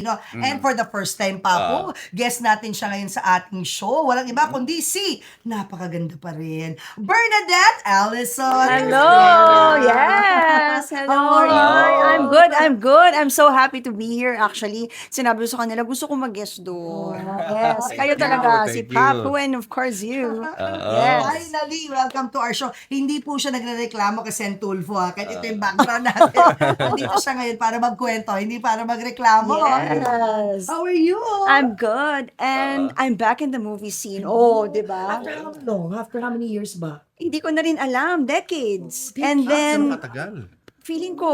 No? And for the first time pa po, guest natin siya ngayon sa ating show. Walang iba kundi si napakaganda pa rin, Bernadette Allison. Hello! Yes! Hello! How are you? Hi! I'm good. I'm so happy to be here actually. Sinabi ko sa kanila, gusto ko mag-guest doon. Yes, kayo talaga. Si Thank you. Papu and of course you. Yes. Finally, welcome to our show. Hindi po siya nagre-reklamo kasi Tulfo kahit ito yung background natin. Nandito siya ngayon para magkwento, hindi para magreklamo. Yes. How are you? I'm good. And I'm back in the movie scene. Oh, di ba? After how long? After how many years ba? Hindi ko na rin alam. Decades. And then, Matagal. feeling ko,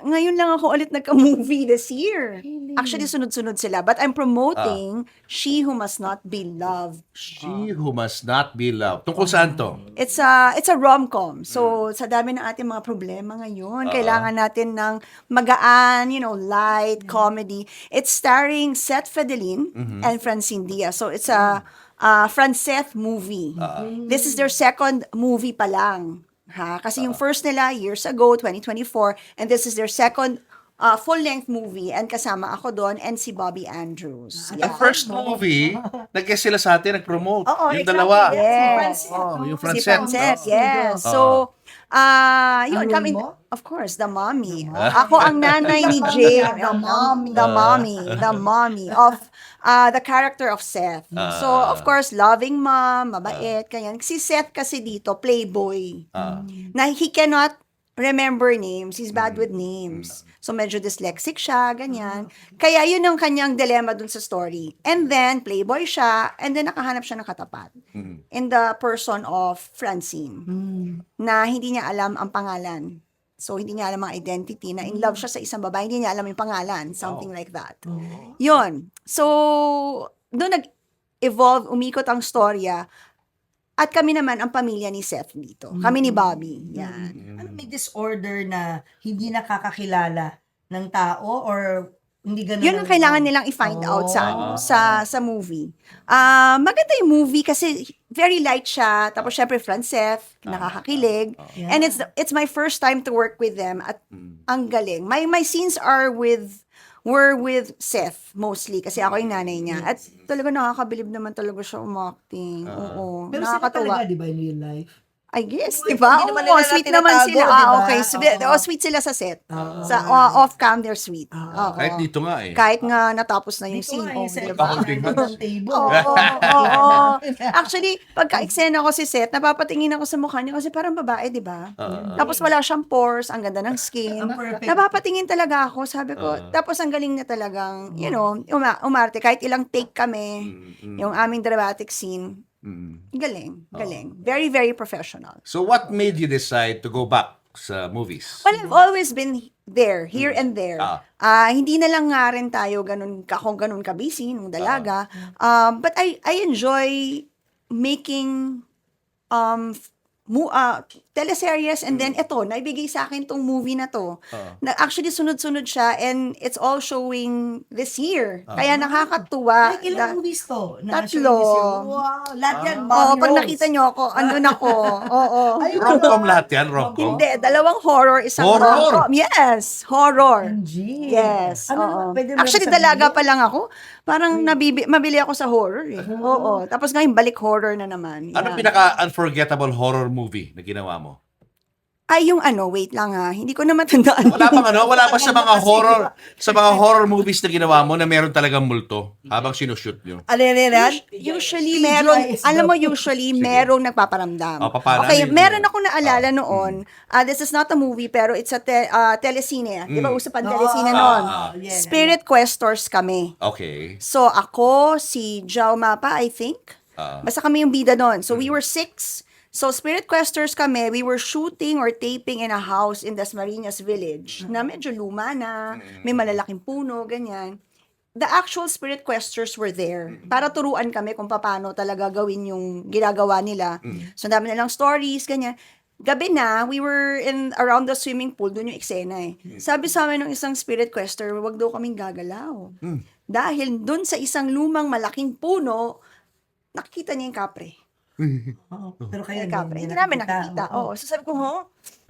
ngayon lang ako ulit nagka-movie this year. Actually, sunod-sunod sila. But I'm promoting She Who Must Not Be Loved. She Who Must Not Be Loved. Tungkol saan to? It's a rom-com. So, sa dami ng ating mga problema ngayon, kailangan natin ng magaan, light, comedy. It's starring Seth Fedelin and Francine Diaz. So, it's a Franceth movie. This is their second movie pa lang. Kasi yung first nila, years ago, 2024, and this is their second full-length movie, and kasama ako doon, and si Bobby Andrews. The first movie, nag-guest sila sa atin, nag-promote. Oo, Yung exactly. dalawa. Yes. Yung Si Francet. Francet, yes. So, yun, Ang kami, role mo? of course, the mommy. Ako ang nanay ni Jay. The mommy of the character of Seth. So, of course, loving mom, mabait, kanyan. Si Seth kasi dito, playboy. Na he cannot remember names. He's bad with names. So, medyo dyslexic siya, ganyan. Kaya yun ang kanyang dilemma dun sa story. And then, playboy siya, and then nakahanap siya ng katapat. In the person of Francine. Na hindi niya alam ang pangalan. So, hindi niya alam ang identity. Na in love siya sa isang babae, hindi niya alam yung pangalan. Something like that. Yun. So, doon nag-evolve, umikot ang storya. At kami naman ang pamilya ni Seth dito. Kami ni Bobby. Yan. Ano, may disorder na hindi nakakakilala ng tao or hindi ganun? Yun ang kailangan nilang i-find out sa movie. Maganda yung movie kasi very light siya. Tapos syempre Franceth, nakakakilig. And it's my first time to work with them at ang galing. My scenes were with Seth mostly kasi ako yung nanay niya. At talaga nakakabilib naman talaga siya umacting. Oo. Pero sila Nakakatuwa. talaga, di ba, in real life? I guess, di ba? Hindi naman Oo, nila sweet tinatago, naman sila. di ba? Okay, sweet, sweet sila sa set. Sa off-cam, they're sweet. Oo. Kahit dito nga eh. Kahit nga natapos na yung Dito scene. nga, Oh, sa di ba? Holding hands. ng table. Oo. Actually, pagka-eksena ko si Seth, napapatingin ako sa mukha niya kasi parang babae, di ba? Tapos wala siyang pores, ang ganda ng skin. Ang perfect. Napapatingin talaga ako, sabi ko. Tapos ang galing niya talagang, umarte. Kahit ilang take kami, yung aming dramatic scene, galing. Very, very professional. So what made you decide to go back sa movies? Well, I've always been there, here and there. Hindi na lang nga rin tayo ganun ka-busy nung dalaga. But I enjoy making teleseries, and then eto, naibigay sa akin tong movie na to. Na actually sunod-sunod siya, and it's all showing this year. Kaya nakakatuwa. Like, ilang movies to? Tatlo. Wow, lahat yan, Oo, Bobby pag roles. nakita nyo ako, andun ako. Oo. Rom-com lahat yan, rom-com? Hindi, dalawang horror, isang Horror? rom-com. Yes, horror. G. Yes. Ano oo. naman, pwede mo Actually, sabihin? dalaga pa lang ako. Parang mabili ako sa horror eh. Oo. Tapos ngayon, balik horror na naman. Anong Yan. pinaka-unforgettable horror movie na ginawa mo? Ay, yung wait lang hindi ko na matandaan. Wala pa sa mga horror movies na ginawa mo na meron talagang multo habang sinushoot nyo. Ano yan? Usually, TGIS alam mo, daw. merong nagpaparamdam. Paano Okay, yun? meron ako naalala noon. This is not a movie, pero it's a telesine. Di ba, usapan telesine noon? yeah. Spirit Questors kami. Okay. So, ako, si Jao Mapa, I think. Basta kami yung bida noon. So, we were 6. So, Spirit Questors kami, we were shooting or taping in a house in Dasmariñas Village na medyo luma na, may malalaking puno, ganyan. The actual Spirit Questors were there para turuan kami kung paano talaga gawin yung ginagawa nila. So, dami nilang stories, ganyan. Gabi na, we were around the swimming pool, doon yung eksena eh. Sabi sa amin ng isang Spirit Quester, wag daw kaming gagalaw. Dahil doon sa isang lumang malaking puno, nakikita niya yung kapre. Oo, pero kayo Hindi namin nakikita. Oo. So sabi ko,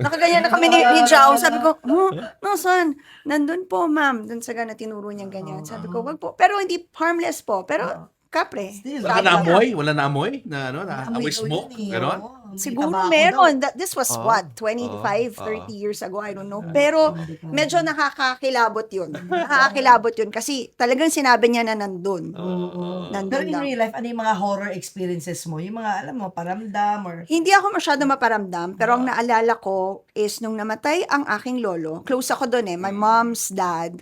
nakaganyan na kami ni Jao. Sabi ko, no, son, nandun po, ma'am. Dun sa gana, tinuro niyang ganyan. Sabi ko, wag po. Pero hindi harmless po. Pero, kapre. Still, Wala ka naamoy? Wala naamoy? Na ano? Na Amoy amoy daw smoke? yun eh, Ganon? oo. May Siguro tabako meron. daw. This was Oo. what? 25, 30 years ago? I don't know. Pero medyo nakakakilabot yun. Nakakakilabot yun kasi talagang sinabi niya na nandun. Oo. Nandun Pero in lang. real life, ano yung mga horror experiences mo? Yung mga, alam mo, paramdam or... Hindi ako masyado maparamdam, pero ang naalala ko is nung namatay ang aking lolo, close ako doon my mom's dad,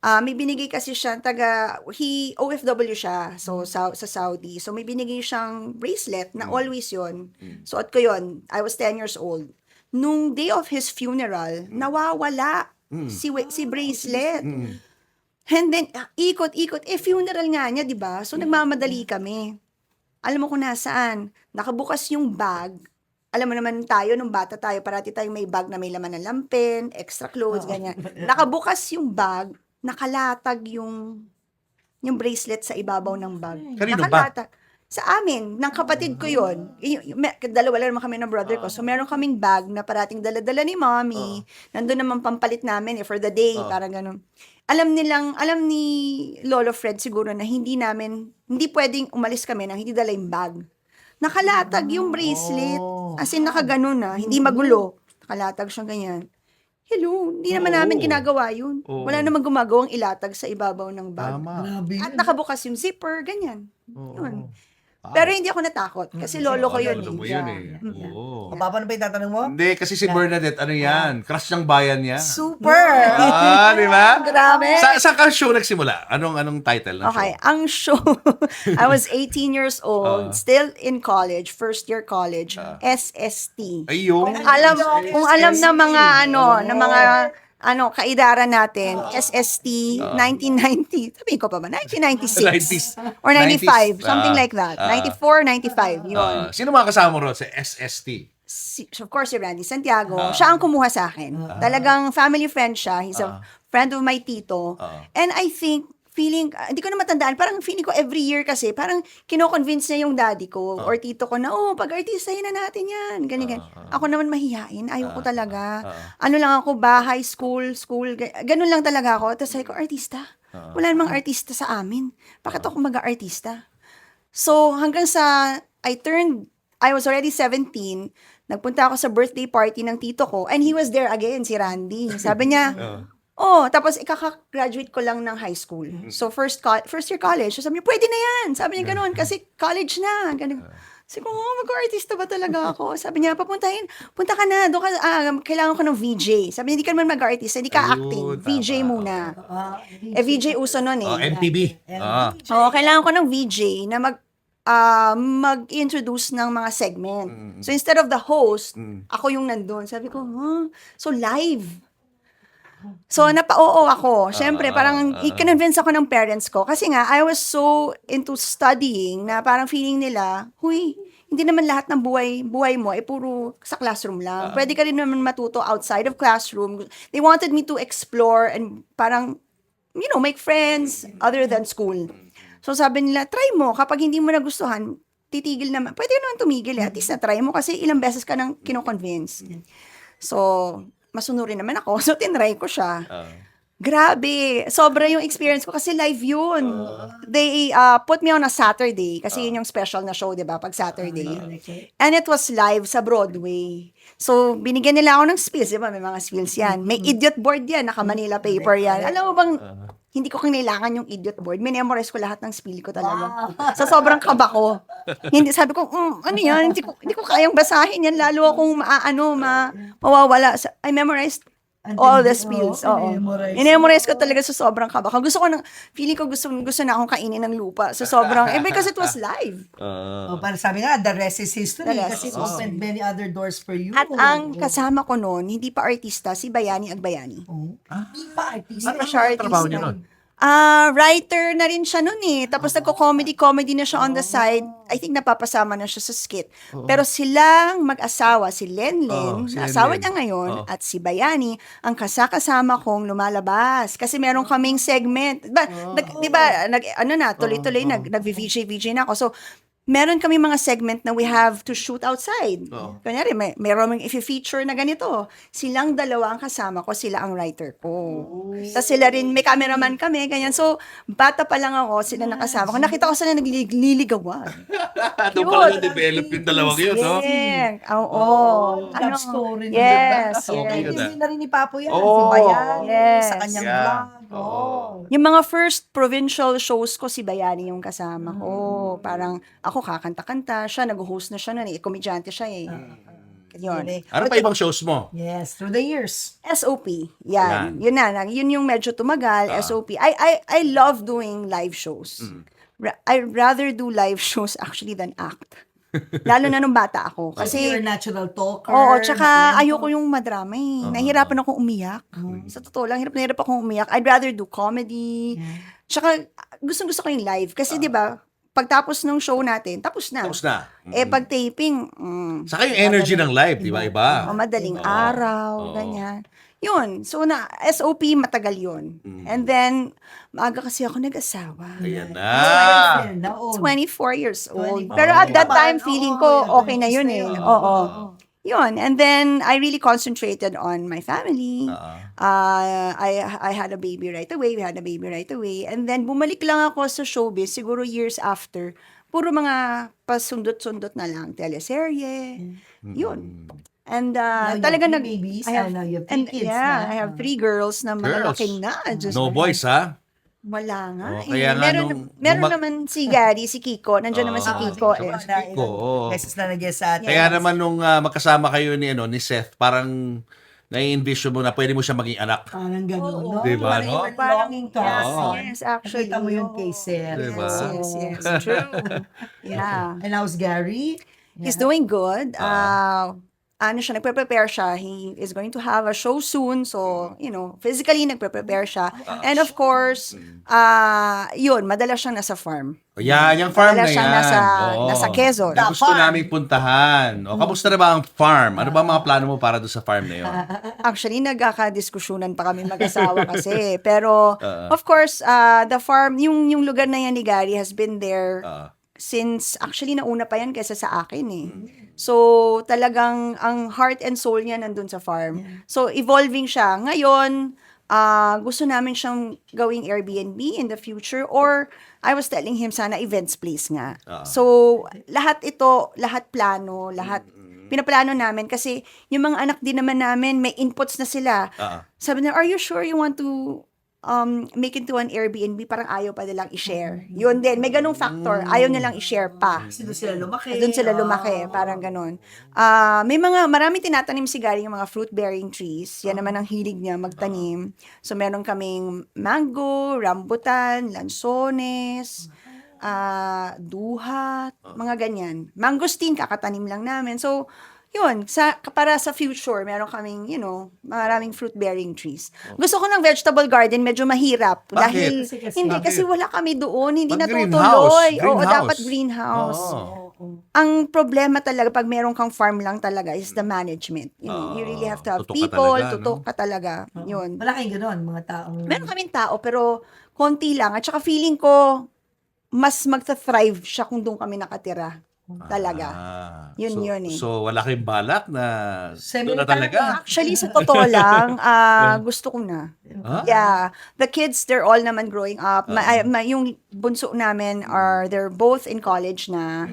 may binigay kasi siya, OFW siya, so sa Saudi, so may binigay siyang bracelet na always yun. Suot ko yun, I was 10 years old. Nung day of his funeral, nawawala si bracelet. And then, ikot-ikot, funeral nga niya, di ba? So, nagmamadali kami. Alam mo kung nasaan, nakabukas yung bag. Alam mo naman tayo, nung bata tayo, parati tayong may bag na may laman ng lampin, extra clothes, ganyan. Nakabukas yung bag, nakalatag yung bracelet sa ibabaw ng bag. Kanino ba? Nakalatag. Sa amin, ng kapatid ko yun. Dalawa lang naman kami ng brother ko. So, meron kaming bag na parating dala-dala ni mommy. Nandun naman pampalit namin for the day, parang ganun. Alam ni Lolo Fred siguro na hindi pwedeng umalis kami nang hindi dala yung bag. Nakalatag yung bracelet. As in, nakaganon hindi magulo. Nakalatag siyang ganyan. Hello, hindi naman namin ginagawa yun. Wala namang gumagawang ilatag sa ibabaw ng bag. Tama. Grabe At yun. nakabukas yung zipper, ganyan. Oo. Yun. Pero hindi ako natakot kasi lolo ko yun. Lolo mo yun eh. Oo. Papa, ano pa yung tatanong mo? Hindi, kasi si Bernadette, ano yan? Crush ng bayan niya. Super! Di ba? Grabe! Saan ka show nagsimula? Anong title ng Okay, show? ang show, I was 18 years old, still in college, first year college, SST. Ayun. Kung alam ng mga kaidaran natin, SST, 1990, sabihin ko pa ba, 1996 90s. or 95, 90s. something like that. 94, 95, yun. Sino mga kasama mo ron sa SST? Of course, si Randy Santiago, siya ang kumuha sa akin. Talagang family friend siya. He's a friend of my tito. And I think, hindi ko na matandaan, parang feeling ko every year kasi, parang kino-convince niya yung daddy ko or tito ko na, pag-artistahin na natin yan. Ganyan. Ako naman mahihain, ayoko talaga. Ano lang ako, bahay, school, ganun lang talaga ako. Tapos sabi ko, artista? Wala namang artista sa amin. Bakit ako mag-artista? So, hanggang sa, I was already 17, nagpunta ako sa birthday party ng tito ko, and he was there again, si Randy. Sabi niya, tapos ikaka-graduate ko lang ng high school. So, first year college. So, sabi niya, pwede na yan. Sabi niya ganun, kasi college na. Ganun. Sabi ko, mag-artista ba talaga ako? Sabi niya, punta ka na. Doon ka, kailangan ko ng VJ. Sabi niya, hindi ka naman mag-artista, hindi ka acting. Ayun, VJ tama. muna. VJ uso nun MTV. Kailangan ko ng VJ na mag-introduce ng mga segment. So, instead of the host, ako yung nandun. Sabi ko, so live. So, napa-oo ako. Siyempre, parang i-convince ako ng parents ko. Kasi nga, I was so into studying na parang feeling nila, hindi naman lahat ng buhay mo ay puro sa classroom lang. Pwede ka rin naman matuto outside of classroom. They wanted me to explore and parang, make friends other than school. So, sabi nila, try mo. Kapag hindi mo nagustuhan, titigil naman. Pwede naman tumigil. At least na-try mo kasi ilang beses ka nang kino-convince. So, masunurin naman ako. So, tinry ko siya. Grabe. Sobra yung experience ko kasi live yun. They put me on a Saturday kasi yun yung special na show, di ba? Pag Saturday. And it was live sa Broadway. So, binigyan nila ako ng spills. Di ba? May mga spills yan. May idiot board yan. Naka-Manila paper yan. Alam mo bang, hindi ko kinailangan yung idiot board. Minemorize ko lahat ng spill ko talaga. Sa sobrang kaba ko. Sabi ko, ano yan? Hindi ko kayang basahin yan. Lalo akong mawawala. I memorized all the spills. Inemorize ko talaga sa sobrang kaba. Feeling ko gusto na akong kainin ng lupa. Sa sobrang, because it was live. Para sabi nga, the rest is history. The rest Kasi it is opened many other doors for you. At ang kasama ko noon, hindi pa artista, si Bayani Agbayani. Hindi pa artista. Hindi pa siya artista. trabaho niya nun? Writer na rin siya nun eh. Tapos nagko-comedy na siya on the side. I think napapasama na siya sa skit. Pero silang mag-asawa, si Lenlen, Si na asawa Lenlen. niya ngayon, at si Bayani, ang kasama kong lumalabas. Kasi meron kaming segment. Di ba, tuloy-tuloy, nag-VJ na ako. So, meron kami mga segment na we have to shoot outside. Oo. Kanyari, meron if-feature na ganito. Silang dalawa ang kasama ko, sila ang writer ko. Tapos sila rin, may cameraman kami, ganyan. So, bata pa lang ako, sila nakasama ko. Nakita ko sila nagliligawan. Doon pala na-develop yung dalawang yun, no? Yeah. Oo. Love story. Yes, Okay, yes. yun na. Hindi na rin ni Papo yan. Oh, si Bayan. yes. Sa kanyang Yeah. vlog. Oo. Yung mga first provincial shows ko, si Bayani yung kasama ko. Parang ako kakanta-kanta, siya nag-host na siya nun eh. Komedyante siya eh. Yun. Ano pa ibang shows mo? Yes, through the years. SOP. Yan. Yan. Yun na. Yun yung medyo tumagal. SOP. I love doing live shows. I rather do live shows actually than act. Lalo na nung bata ako. Kasi you're Kasi, a natural talker. oo, tsaka makwento. ayoko yung madrama eh. Nahihirapan akong umiyak. Sa totoo lang, hirap akong umiyak. I'd rather do comedy. Tsaka, gustong-gusto ko yung live. Kasi, di ba, pagtapos ng show natin, tapos na. Tapos na. Eh, pag taping, Saka yung energy ng live, di ba? Iba. madaling Oo. araw, Oo. ganyan. Yun. So, na SOP, matagal yun. And then, maaga kasi ako nag-asawa. Ayan na. Ayun, naon. 24 years old. 24. Pero at that Oo. time, feeling ko, Oo, okay na yun eh. yun. Oo. Yun. And then, I really concentrated on my family. I had a baby right away. We had a baby right away. And then, bumalik lang ako sa showbiz, siguro years after. Puro mga pasundot-sundot na lang. Teleserye. Yun. And Now you talaga have three babies, and now you have three kids yeah, na. I have 3 girls na malalaki na. Diyos No ko. boys, ha? Wala nga. Oh, kaya nga meron nung naman si Gary, si Kiko. Nandiyan naman si Kiko. si Eh. Kiko, oo. Beses na nag-guest sa atin. Kaya naman nung magkasama kayo ni Seth, parang nai-envision mo na pwede mo siya maging anak. Parang gano'n, Oo. no? Diba, no? Parang longing to Yes, have yes, son. actually. Nakita mo yun kay Seth. Diba? Yes, yes, true. Yeah. And how's Gary? He's doing good. Ano siya, nagpe-prepare siya. He is going to have a show soon. So, physically nagpe-prepare siya. And of course, yun, madalas siyang nasa farm. Yan, yung farm na Madalas siyang yan. nasa Quezon. Na gusto naming puntahan. O, kamusta na ba ang farm? Ano ba ang mga plano mo para doon sa farm na yun? Actually, nagkakadiskusyonan pa kami mag-asawa kasi. Pero, of course, the farm, yung lugar na yan ni Gary has been there since, actually, nauna pa yan kaysa sa akin eh. So, talagang, ang heart and soul niya nandun sa farm. So, evolving siya. Ngayon, gusto namin siyang gawing Airbnb in the future or I was telling him sana events place nga. So, lahat plano, lahat pinaplano namin kasi yung mga anak din naman namin, may inputs na sila. Sabi na, are you sure you want to make into an Airbnb? Parang ayaw pa nilang i-share. Yun din, may ganung factor. Ayaw nilang i-share pa. Kasi doon sila lumaki. Doon sila lumaki, parang ganun. Marami tinatanim si Gary yung mga fruit-bearing trees. Yan naman ang hilig niya, magtanim. So, meron kaming mango, rambutan, lansones, duhat, mga ganyan. Mangosteen, kakatanim lang namin. So, yun, para sa future, meron kaming, maraming fruit-bearing trees. Gusto ko ng vegetable garden, medyo mahirap. Bakit? Dahil, kasi wala kami doon, hindi natutuloy. Oo, dapat greenhouse. Ang problema talaga, pag meron kang farm lang talaga, is the management. You really have to have tutok ka people, talaga, no? tutok ka talaga. Yun. Wala kayong gano'n, mga taong... Meron kaming tao, pero konti lang. At saka feeling ko, mas magta-thrive siya kung doon kami nakatira. Talaga. Yun eh. So, wala kayong balak na doon na Semi-retire talaga? Actually, sa totoo lang, gusto ko na. Huh? Yeah. The kids, they're all naman growing up. Yung bunso namin, they're both in college na.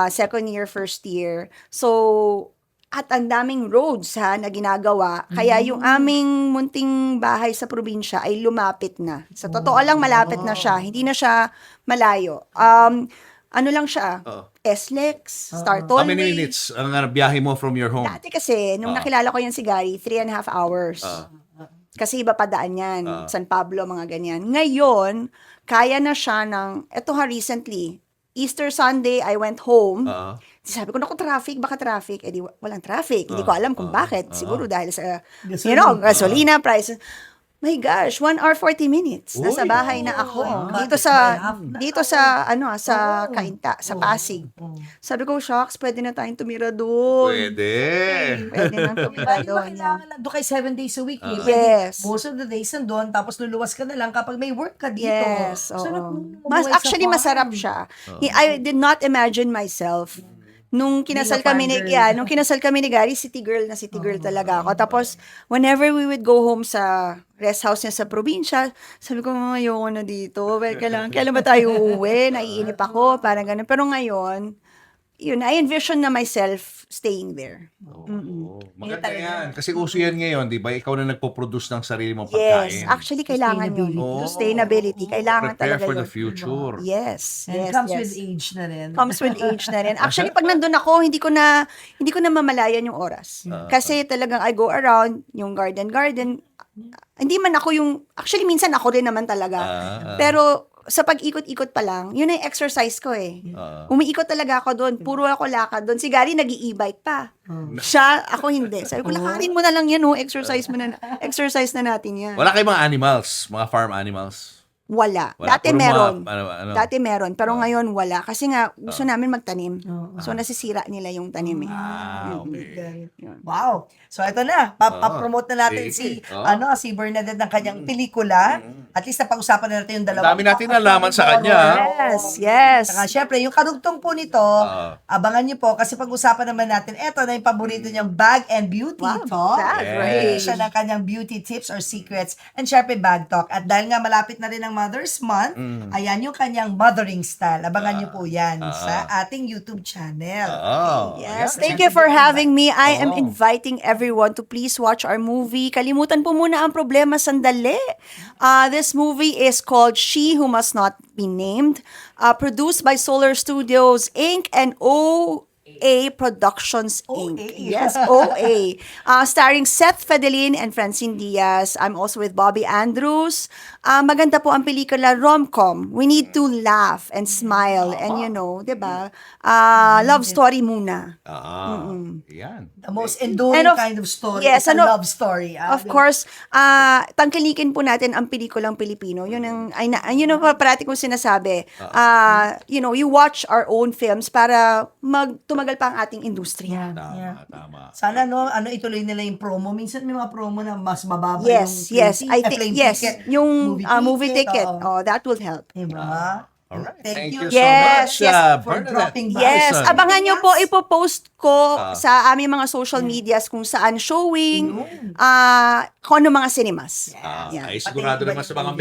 Second year, first year. So, at ang daming roads na ginagawa. Kaya yung aming munting bahay sa probinsya ay lumapit na. Sa totoo lang, malapit na siya. Hindi na siya malayo. Ano lang siya? SLEX, Star How many Tollway. minutes ang biyahe mo from your home? Dati kasi, nung nakilala ko yan si Gary, 3.5 hours. Kasi iba pa daan yan. San Pablo, mga ganyan. Ngayon, kaya na siya recently, Easter Sunday, I went home. Sabi ko, naku, baka traffic. Eh, di, walang traffic. Hindi ko alam kung bakit. Siguro dahil sa, gasolina prices. My gosh, 1 hour 40 minutes. Nasa Uy. bahay na ako. Oh my God, Dito it's my sa half na. dito sa sa Cainta, sa Pasig. Sabi ko, "Shucks, pwede na tayong tumira doon." Pwede. Pwede na tumira Diba, doon. kailangan lang doon kayo 7 days a week. Eh. Yes. Most of the days nandun, tapos luluwas ka na lang kapag may work ka dito. Yes, Sarap oo. nun, mabuhay sa Actually, farm. masarap siya. I did not imagine myself nung kinasal Being a kami ni farm girl. nung kinasal kami ni Gary, city girl talaga ako. Tapos whenever we would go home sa rest house niya sa probinsya, sabi ko, ayoko na dito. Kailan ba tayo uuwi? Naiinip ako, parang ganun. Pero ngayon, yun, I envision na myself staying there. Oo. Maganda yan. Kasi uso yan ngayon, di ba? Ikaw na nagpo-produce ng sarili mong pagkain. Yes, actually kailangan yun. Oo. Sustainability, kailangan Prepare talaga for the yun. future. Yes, And yes, it comes yes. with age na rin. Comes with age na rin. Actually, pag nandun ako, hindi ko na mamalayan yung oras. Kasi talagang I go around yung garden. Hindi man ako actually minsan ako rin naman talaga. Pero sa pag-ikot-ikot pa lang, yun na yung exercise ko eh. Umiikot talaga ako doon. Puro ako lakad doon. Si Gary nag-i-e-bike pa. Siya, ako hindi. Sabi ko, lakarin mo na lang yan, exercise na natin yan. Wala kayong mga animals, mga farm animals. Wala. Wala. Dati Puro mga, meron. ano? Dati meron. Pero ngayon wala. Kasi nga, gusto namin magtanim. So, nasisira nila yung tanim eh. Okay. Wow. So ito na, papromote na natin Sige. si Bernadette ng kanyang pelikula. At least napag-usapan na natin yung Ang dalawa. dami natin nalaman sa kanya. Yes. Saka syempre, yung karugtong po nito, abangan niyo po kasi pag-usapan naman natin, eto na yung paborito niyang bag and beauty talk. bag, right. Siya ng kanyang beauty tips or secrets and syempre bag talk. At dahil nga malapit na rin ang Mother's Month, ayan yung kanyang mothering style. Abangan niyo po yan sa ating YouTube channel. Oh, Yes, ayan. thank you for having me. I am inviting everyone to please watch our movie. Kalimutan po muna ang problema sandali. This movie is called She Who Must Not Be Named, produced by Solar Studios Inc. and OA Productions Inc. OA. Yes, OA. Starring Seth Fedelin and Francine Diaz. I'm also with Bobby Andrews. Maganda po ang pelikula, rom-com. We need to laugh and smile and diba? Love story muna. Yan. The most enduring And kind of story. yes, It's a love story. Of course, tangkilikin po natin ang pelikulang Pilipino. Yun ang parati kong sinasabi. You watch our own films para tumagal pa ang ating industriya. Tama. Sana ituloy nila yung promo. Minsan may mga promo na mas mababa Yes, yung yes. I think, plane yes. ticket. Yung movie ticket. oo. That will help. Diba? Alright. Thank you so Yes, much, yes, for Bernadette. dropping by. Yes, Awesome. abangan nyo po, ipopost ko sa aming mga social medias kung saan showing, kung ano mga cinemas. Ay, sigurado naman sa mga